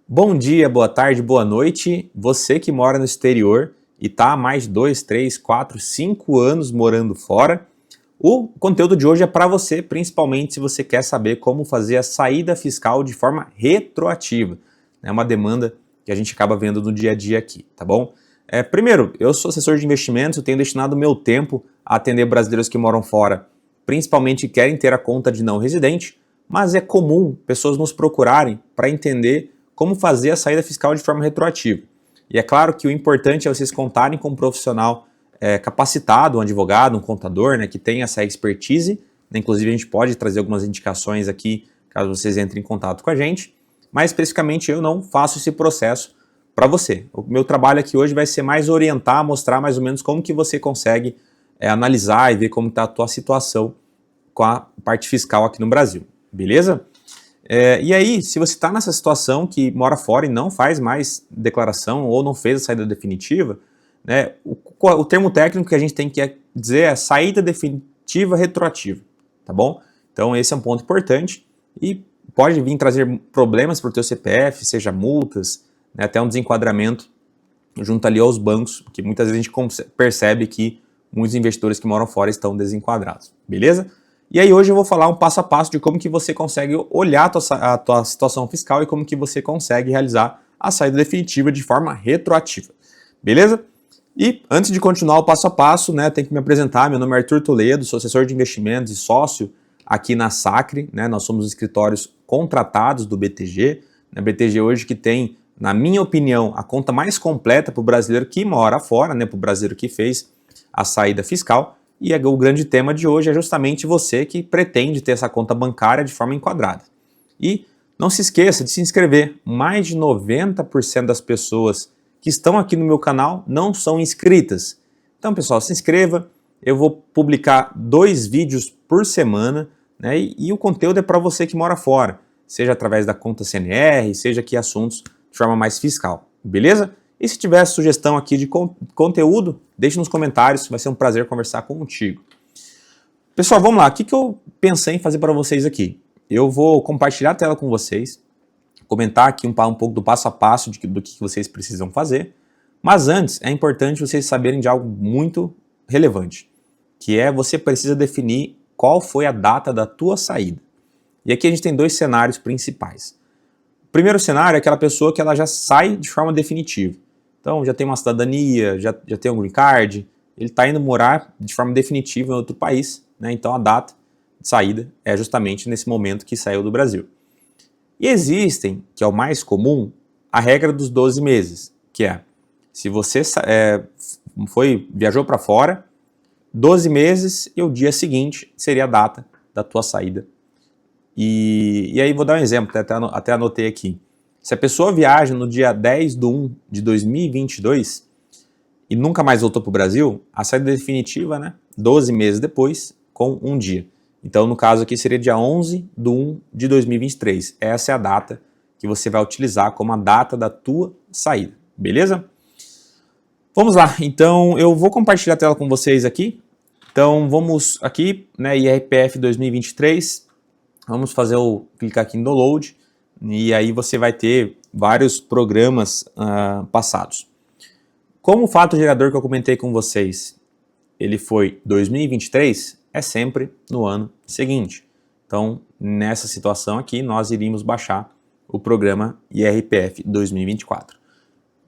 Bom dia, boa tarde, boa noite. Você que mora no exterior e está há mais de 2, 3, 4, 5 anos morando fora, o conteúdo de hoje é para você, principalmente se você quer saber como fazer a saída fiscal de forma retroativa. É uma demanda que a gente acaba vendo no dia a dia aqui, tá bom? Primeiro, eu sou assessor de investimentos, eu tenho destinado meu tempo a atender brasileiros que moram fora, principalmente querem ter a conta de não residente, mas é comum pessoas nos procurarem para entender como fazer a saída fiscal de forma retroativa. E é claro que o importante é vocês contarem com um profissional capacitado, um advogado, um contador, né, que tenha essa expertise. Inclusive a gente pode trazer algumas indicações aqui, caso vocês entrem em contato com a gente, mas especificamente eu não faço esse processo para você. O meu trabalho aqui hoje vai ser mais orientar, mostrar mais ou menos como que você consegue analisar e ver como está a tua situação com a parte fiscal aqui no Brasil, beleza? E aí, se você está nessa situação que mora fora e não faz mais declaração ou não fez a saída definitiva, né, o termo técnico que a gente tem que dizer é saída definitiva retroativa, tá bom? Então esse é um ponto importante e pode vir trazer problemas para o teu CPF, seja multas, né, até um desenquadramento junto ali aos bancos, porque muitas vezes a gente percebe que muitos investidores que moram fora estão desenquadrados, beleza? E aí hoje eu vou falar um passo a passo de como que você consegue olhar a tua situação fiscal e como que você consegue realizar a saída definitiva de forma retroativa, beleza? E antes de continuar o passo a passo, né, tenho que me apresentar. Meu nome é Arthur Toledo, sou assessor de investimentos e sócio aqui na Sacre, né? Nós somos escritórios contratados do BTG, né? BTG hoje que tem, na minha opinião, a conta mais completa para o brasileiro que mora fora, né, para o brasileiro que fez a saída fiscal. E o grande tema de hoje é justamente você que pretende ter essa conta bancária de forma enquadrada. E não se esqueça de se inscrever. Mais de 90% das pessoas que estão aqui no meu canal não são inscritas. Então, pessoal, se inscreva. Eu vou publicar 2 vídeos por semana, né? E o conteúdo é para você que mora fora, seja através da conta CNR, seja aqui assuntos de forma mais fiscal, beleza? E se tiver sugestão aqui de conteúdo, deixe nos comentários, vai ser um prazer conversar contigo. Pessoal, vamos lá, o que eu pensei em fazer para vocês aqui? Eu vou compartilhar a tela com vocês, comentar aqui um pouco do passo a passo do que vocês precisam fazer, mas antes é importante vocês saberem de algo muito relevante, que é você precisa definir qual foi a data da tua saída. E aqui a gente tem 2 cenários principais. O primeiro cenário é aquela pessoa que ela já sai de forma definitiva. Então já tem uma cidadania, já tem um green card, ele está indo morar de forma definitiva em outro país, né? Então a data de saída é justamente nesse momento que saiu do Brasil. E existem, que é o mais comum, a regra dos 12 meses, que é, se você viajou para fora, 12 meses e o dia seguinte seria a data da tua saída. E aí vou dar um exemplo, até anotei aqui. Se a pessoa viaja no dia 10/1/2022 e nunca mais voltou para o Brasil, a saída definitiva, né, 12 meses depois, com um dia. Então, no caso aqui, seria dia 11/1/2023. Essa é a data que você vai utilizar como a data da tua saída, beleza? Vamos lá, então eu vou compartilhar a tela com vocês aqui. Então, vamos aqui, né, IRPF 2023, vamos clicar aqui em download, e aí você vai ter vários programas passados. Como o fato gerador que eu comentei com vocês, ele foi 2023, é sempre no ano seguinte. Então, nessa situação aqui, nós iríamos baixar o programa IRPF 2024.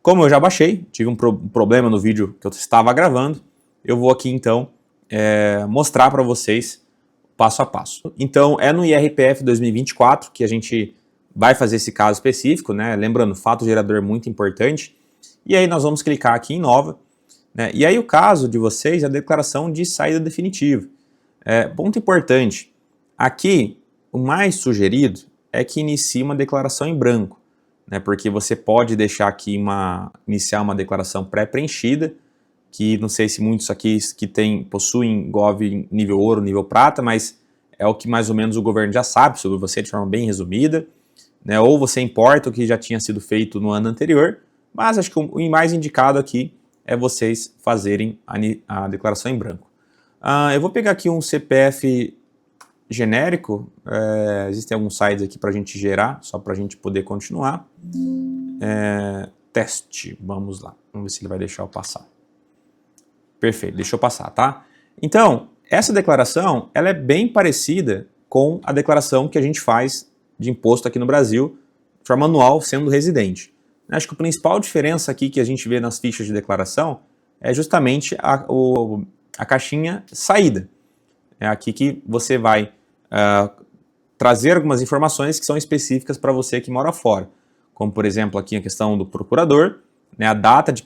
Como eu já baixei, tive um problema no vídeo que eu estava gravando, eu vou aqui então mostrar para vocês passo a passo. Então, é no IRPF 2024 que a gente vai fazer esse caso específico, né? Lembrando, fato gerador é muito importante. E aí nós vamos clicar aqui em nova, né? E aí o caso de vocês é a declaração de saída definitiva. Ponto importante, aqui o mais sugerido é que inicie uma declaração em branco, né? Porque você pode deixar aqui iniciar uma declaração pré-preenchida, que não sei se muitos aqui que possuem Gov nível ouro, nível prata, mas é o que mais ou menos o governo já sabe sobre você de forma bem resumida, né? Ou você importa o que já tinha sido feito no ano anterior, mas acho que o mais indicado aqui é vocês fazerem a declaração em branco. Eu vou pegar aqui um CPF genérico, existem alguns sites aqui para a gente gerar, só para a gente poder continuar. Teste, vamos lá, vamos ver se ele vai deixar eu passar. Perfeito, deixou passar, tá? Então, essa declaração, ela é bem parecida com a declaração que a gente faz de imposto aqui no Brasil, de forma anual, sendo residente. Acho que a principal diferença aqui que a gente vê nas fichas de declaração é justamente a caixinha saída. É aqui que você vai trazer algumas informações que são específicas para você que mora fora. Como, por exemplo, aqui a questão do procurador, né, a data de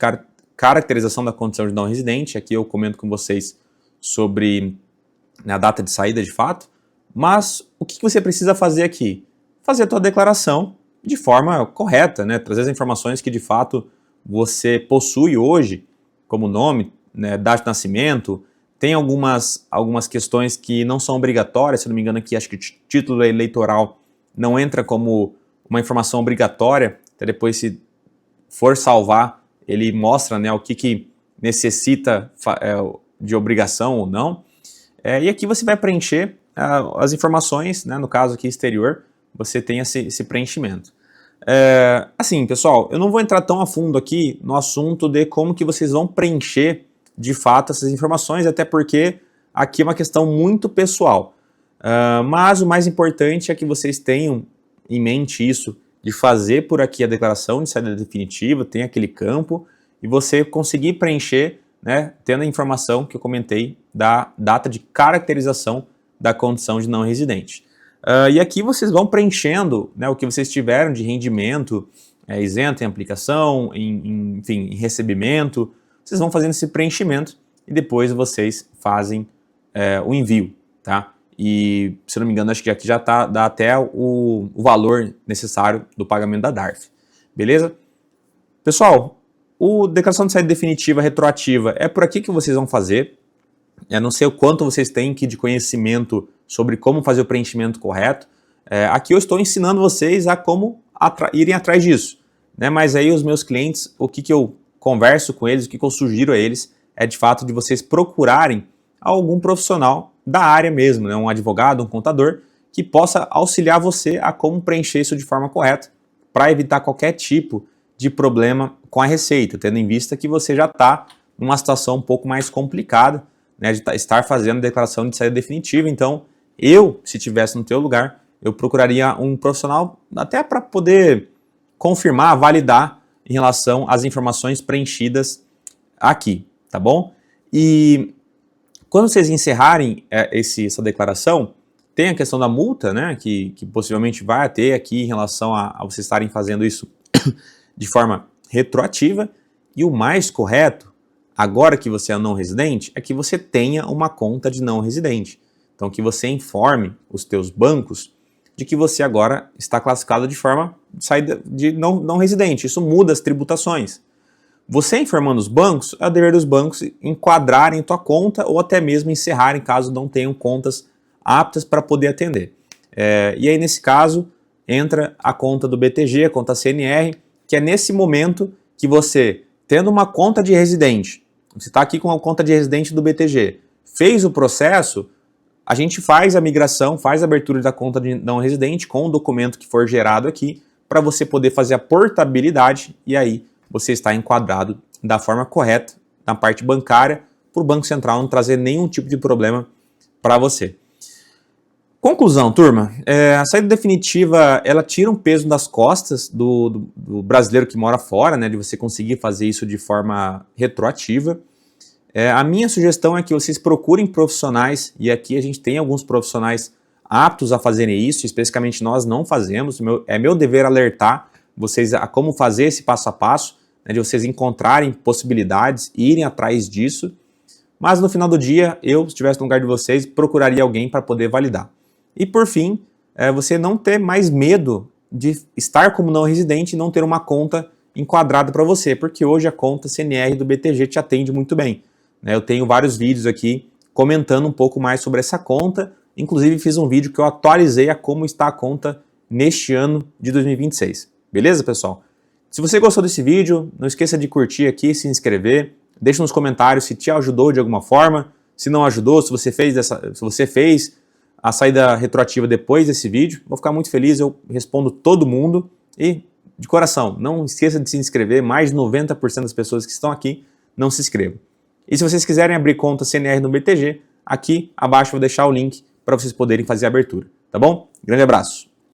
caracterização da condição de não residente. Aqui eu comento com vocês sobre, né, a data de saída de fato. Mas o que você precisa fazer aqui? Fazer a tua declaração de forma correta, né, trazer as informações que de fato você possui hoje, como nome, né, data de nascimento. Tem algumas questões que não são obrigatórias, se não me engano aqui, acho que o título eleitoral não entra como uma informação obrigatória, até depois se for salvar, ele mostra, né, o que necessita de obrigação ou não. E aqui você vai preencher as informações, né, no caso aqui exterior, você tem esse preenchimento. Assim, pessoal, eu não vou entrar tão a fundo aqui no assunto de como que vocês vão preencher de fato essas informações, até porque aqui é uma questão muito pessoal. Mas o mais importante é que vocês tenham em mente isso, de fazer por aqui a declaração de saída definitiva, tem aquele campo, e você conseguir preencher, né, tendo a informação que eu comentei da data de caracterização da condição de não residente. E aqui vocês vão preenchendo, né, o que vocês tiveram de rendimento, isento em aplicação, enfim, em recebimento. Vocês vão fazendo esse preenchimento e depois vocês fazem o envio, tá? E, se não me engano, acho que aqui já dá até o valor necessário do pagamento da DARF. Beleza? Pessoal, a declaração de saída definitiva retroativa é por aqui que vocês vão fazer. Eu não sei o quanto vocês têm aqui de conhecimento sobre como fazer o preenchimento correto. Aqui eu estou ensinando vocês a como irem atrás disso, né? Mas aí os meus clientes, o que eu converso com eles, o que eu sugiro a eles é de fato de vocês procurarem algum profissional da área mesmo, né? Um advogado, um contador, que possa auxiliar você a como preencher isso de forma correta para evitar qualquer tipo de problema com a Receita, tendo em vista que você já está numa situação um pouco mais complicada, né, de estar fazendo a declaração de saída definitiva. Então, se estivesse no teu lugar, eu procuraria um profissional até para poder confirmar, validar em relação às informações preenchidas aqui, tá bom? E quando vocês encerrarem essa declaração, tem a questão da multa, né, que possivelmente vai ter aqui em relação a vocês estarem fazendo isso de forma retroativa. E o mais correto, agora que você é não residente, é que você tenha uma conta de não residente. Então, que você informe os teus bancos de que você agora está classificado de forma de não residente. Isso muda as tributações. Você informando os bancos, é o dever dos bancos enquadrarem tua conta ou até mesmo encerrarem caso não tenham contas aptas para poder atender. E aí, nesse caso, entra a conta do BTG, a conta CNR, que é nesse momento que você, tendo uma conta de residente, você está aqui com a conta de residente do BTG, fez o processo, a gente faz a migração, faz a abertura da conta de não residente com o documento que for gerado aqui, para você poder fazer a portabilidade e aí você está enquadrado da forma correta na parte bancária, para o Banco Central não trazer nenhum tipo de problema para você. Conclusão, turma, a saída definitiva, ela tira um peso das costas do brasileiro que mora fora, né, de você conseguir fazer isso de forma retroativa. A minha sugestão é que vocês procurem profissionais, e aqui a gente tem alguns profissionais aptos a fazerem isso, especificamente nós não fazemos, é meu dever alertar vocês a como fazer esse passo a passo, né, de vocês encontrarem possibilidades e irem atrás disso, mas no final do dia, eu, se estivesse no lugar de vocês, procuraria alguém para poder validar. E por fim, você não ter mais medo de estar como não residente e não ter uma conta enquadrada para você, porque hoje a conta CNR do BTG te atende muito bem. Eu tenho vários vídeos aqui comentando um pouco mais sobre essa conta, inclusive fiz um vídeo que eu atualizei a como está a conta neste ano de 2026. Beleza, pessoal? Se você gostou desse vídeo, não esqueça de curtir aqui, se inscrever, deixa nos comentários se te ajudou de alguma forma, se não ajudou, se você fez a saída retroativa depois desse vídeo. Vou ficar muito feliz, eu respondo todo mundo. E, de coração, não esqueça de se inscrever. Mais de 90% das pessoas que estão aqui não se inscrevam. E se vocês quiserem abrir conta CNR no BTG, aqui abaixo eu vou deixar o link para vocês poderem fazer a abertura. Tá bom? Grande abraço!